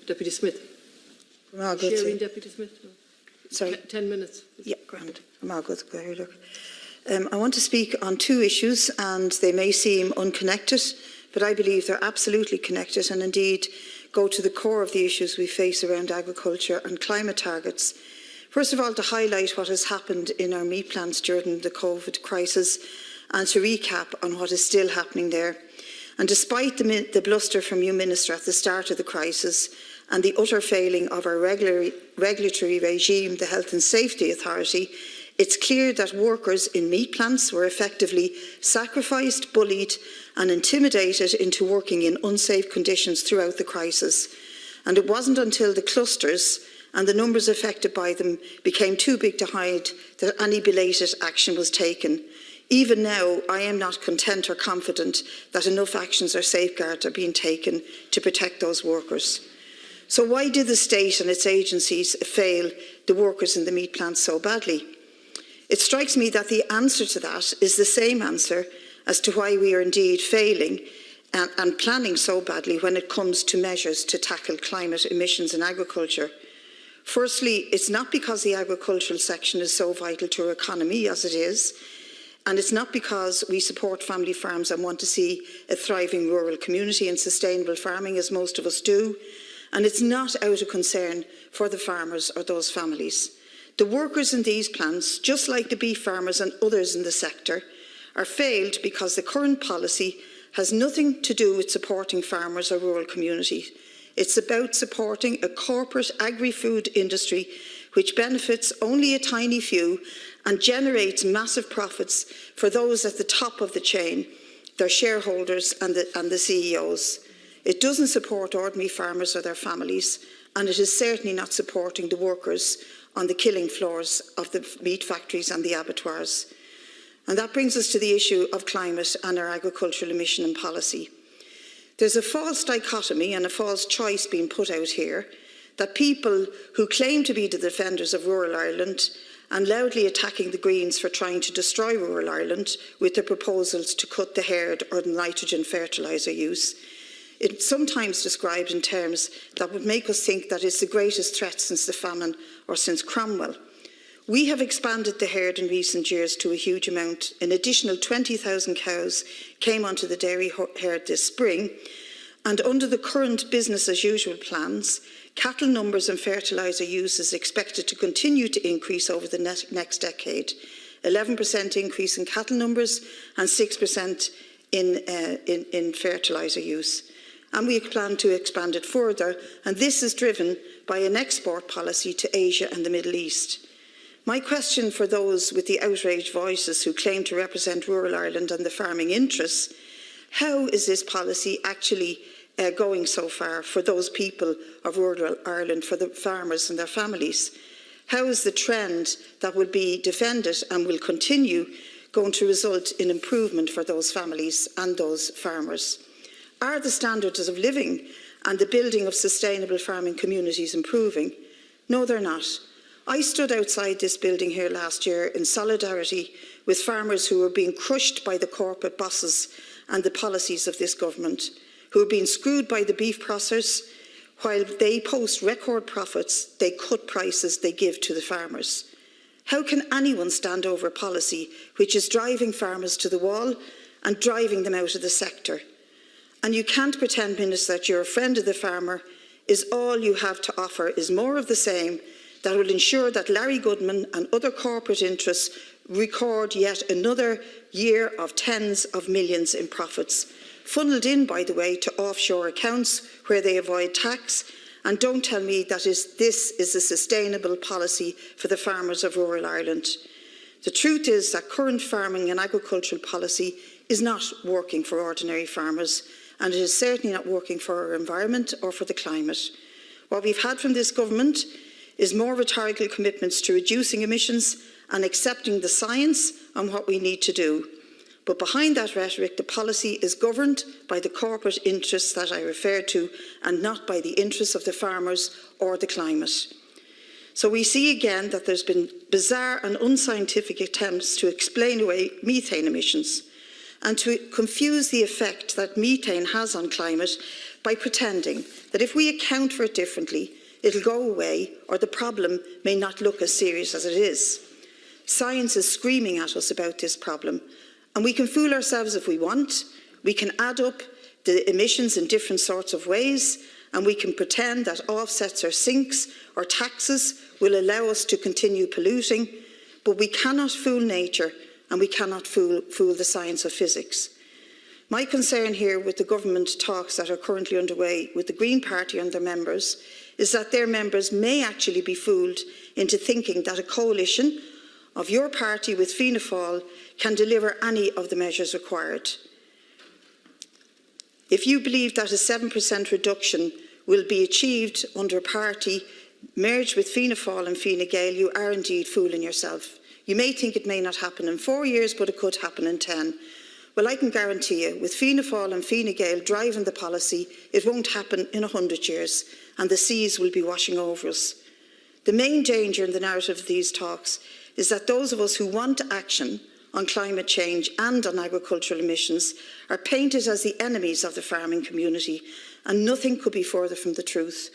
Deputy Smith. Sharing Deputy Smith. Sorry. 10 minutes. Yeah, grand. I want to speak on two issues, and they may seem unconnected, but I believe they're absolutely connected and indeed go to the core of the issues we face around agriculture and climate targets. First of all, to highlight what has happened in our meat plants during the COVID crisis and to recap on what is still happening there. And despite the bluster from you, Minister, at the start of the crisis and the utter failing of our regulatory regime, the Health and Safety Authority, it's clear that workers in meat plants were effectively sacrificed, bullied and intimidated into working in unsafe conditions throughout the crisis. And it wasn't until the clusters and the numbers affected by them became too big to hide that any belated action was taken. Even now, I am not content or confident that enough actions or safeguards are being taken to protect those workers. So why did the state and its agencies fail the workers in the meat plants so badly? It strikes me that the answer to that is the same answer as to why we are indeed failing and planning so badly when it comes to measures to tackle climate emissions in agriculture. Firstly, it's not because the agricultural section is so vital to our economy as it is, and it's not because we support family farms and want to see a thriving rural community and sustainable farming, as most of us do, and it's not out of concern for the farmers or those families. The workers in these plants, just like the beef farmers and others in the sector, are failed because the current policy has nothing to do with supporting farmers or rural communities. It's about supporting a corporate agri-food industry which benefits only a tiny few and generates massive profits for those at the top of the chain, their shareholders and the CEOs. It doesn't support ordinary farmers or their families, and it is certainly not supporting the workers on the killing floors of the meat factories and the abattoirs. And that brings us to the issue of climate and our agricultural emission and policy. There's a false dichotomy and a false choice being put out here that people who claim to be the defenders of rural Ireland and loudly attacking the Greens for trying to destroy rural Ireland with their proposals to cut the herd or the nitrogen fertiliser use. It's sometimes described in terms that would make us think that it's the greatest threat since the famine or since Cromwell. We have expanded the herd in recent years to a huge amount. An additional 20,000 cows came onto the dairy herd this spring, and under the current business as usual plans, cattle numbers and fertiliser use is expected to continue to increase over the next decade. 11% increase in cattle numbers and 6% in fertiliser use. And we plan to expand it further, and this is driven by an export policy to Asia and the Middle East. My question for those with the outraged voices who claim to represent rural Ireland and the farming interests: how is this policy actually going so far for those people of rural Ireland, for the farmers and their families? How is the trend that will be defended and will continue going to result in improvement for those families and those farmers? Are the standards of living and the building of sustainable farming communities improving? No, they're not. I stood outside this building here last year in solidarity with farmers who were being crushed by the corporate bosses and the policies of this government, who are being screwed by the beef processors. While they post record profits, they cut prices they give to the farmers. How can anyone stand over a policy which is driving farmers to the wall and driving them out of the sector? And you can't pretend, Minister, that you're a friend of the farmer. Is all you have to offer is more of the same that will ensure that Larry Goodman and other corporate interests record yet another year of tens of millions in profits, funnelled in, by the way, to offshore accounts where they avoid tax. And don't tell me that this is a sustainable policy for the farmers of rural Ireland. The truth is that current farming and agricultural policy is not working for ordinary farmers, and it is certainly not working for our environment or for the climate. What we've had from this government is more rhetorical commitments to reducing emissions and accepting the science on what we need to do. But behind that rhetoric, the policy is governed by the corporate interests that I referred to and not by the interests of the farmers or the climate. So we see again that there's been bizarre and unscientific attempts to explain away methane emissions and to confuse the effect that methane has on climate by pretending that if we account for it differently, it'll go away or the problem may not look as serious as it is. Science is screaming at us about this problem, and we can fool ourselves if we want. We can add up the emissions in different sorts of ways, and we can pretend that offsets or sinks or taxes will allow us to continue polluting, but we cannot fool nature and we cannot fool the science of physics. My concern here with the government talks that are currently underway with the Green Party and their members is that their members may actually be fooled into thinking that a coalition of your party with Fianna Fáil can deliver any of the measures required. If you believe that a 7% reduction will be achieved under a party merged with Fianna Fáil and Fine Gael, you are indeed fooling yourself. You may think it may not happen in 4 years, but it could happen in 10. Well, I can guarantee you, with Fianna Fáil and Fine Gael driving the policy, it won't happen in 100 years, and the seas will be washing over us. The main danger in the narrative of these talks is that those of us who want action on climate change and on agricultural emissions are painted as the enemies of the farming community, and nothing could be further from the truth.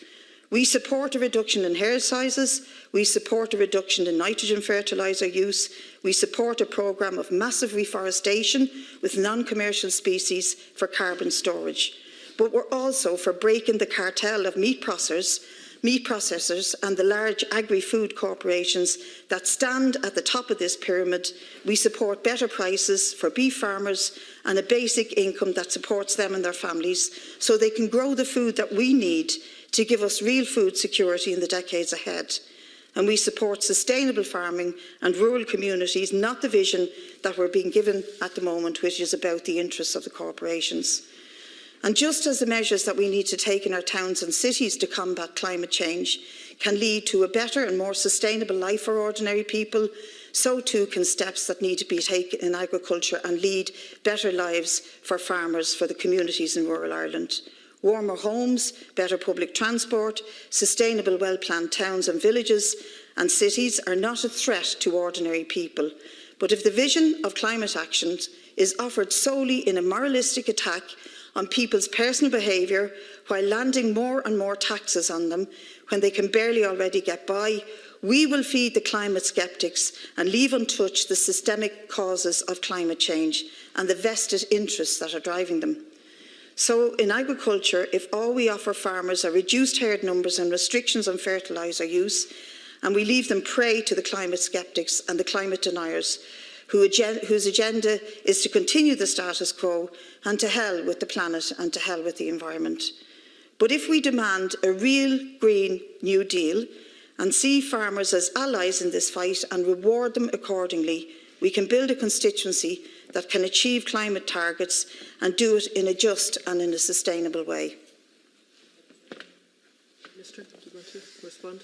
We support a reduction in herd sizes, we support a reduction in nitrogen fertiliser use, we support a programme of massive reforestation with non-commercial species for carbon storage. But we're also for breaking the cartel of meat processors and the large agri-food corporations that stand at the top of this pyramid. We support better prices for beef farmers and a basic income that supports them and their families so they can grow the food that we need to give us real food security in the decades ahead. And we support sustainable farming and rural communities, not the vision that we're being given at the moment, which is about the interests of the corporations. And just as the measures that we need to take in our towns and cities to combat climate change can lead to a better and more sustainable life for ordinary people, so too can steps that need to be taken in agriculture and lead better lives for farmers, for the communities in rural Ireland. Warmer homes, better public transport, sustainable well-planned towns and villages and cities are not a threat to ordinary people. But if the vision of climate action is offered solely in a moralistic attack on people's personal behaviour while landing more and more taxes on them when they can barely already get by, we will feed the climate sceptics and leave untouched the systemic causes of climate change and the vested interests that are driving them. So in agriculture, if all we offer farmers are reduced herd numbers and restrictions on fertiliser use, and we leave them prey to the climate sceptics and the climate deniers, whose agenda is to continue the status quo, and to hell with the planet and to hell with the environment. But if we demand a real Green New Deal and see farmers as allies in this fight and reward them accordingly, we can build a constituency that can achieve climate targets and do it in a just and in a sustainable way. Minister, do you want to respond?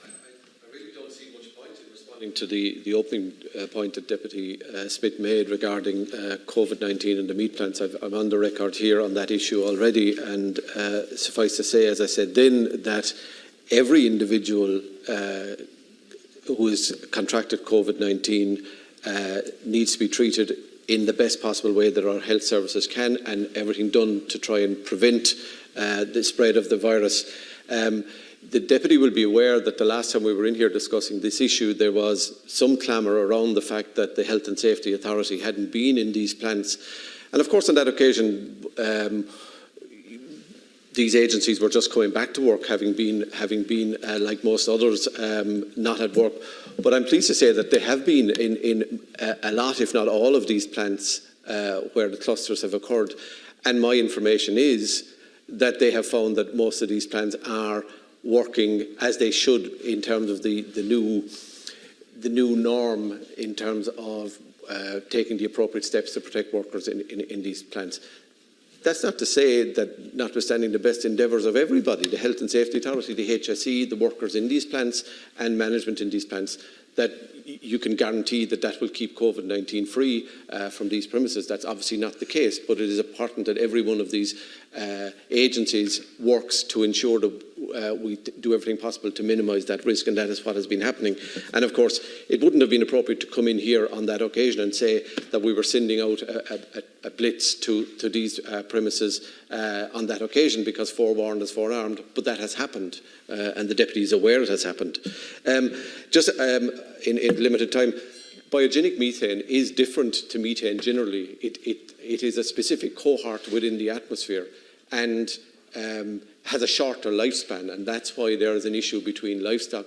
I really don't see much point in responding to the opening point that Deputy Smith made regarding COVID-19 and the meat plants. I'm on the record here on that issue already, and suffice to say, as I said then, that every individual who has contracted COVID-19 needs to be treated in the best possible way that our health services can, and everything done to try and prevent the spread of the virus. The Deputy will be aware that the last time we were in here discussing this issue, there was some clamour around the fact that the Health and Safety Authority hadn't been in these plants. And of course on that occasion, these agencies were just coming back to work, having been like most others, not at work. But I'm pleased to say that they have been in a lot, if not all, of these plants where the clusters have occurred. And my information is that they have found that most of these plants are working as they should in terms of the new norm in terms of taking the appropriate steps to protect workers in these plants. That's not to say that, notwithstanding the best endeavours of everybody, the Health and Safety Authority, the HSE, the workers in these plants and management in these plants, that you can guarantee that that will keep COVID-19 free from these premises. That's obviously not the case, but it is important that every one of these agencies works to ensure we do everything possible to minimise that risk, and that is what has been happening. And of course, it wouldn't have been appropriate to come in here on that occasion and say that we were sending out a blitz to these premises on that occasion, because forewarned is forearmed, but that has happened, and the deputy is aware it has happened. In limited time, biogenic methane is different to methane generally. It is a specific cohort within the atmosphere and has a shorter lifespan, and that's why there is an issue between livestock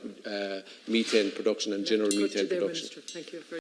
methane production and general methane production. Thank you.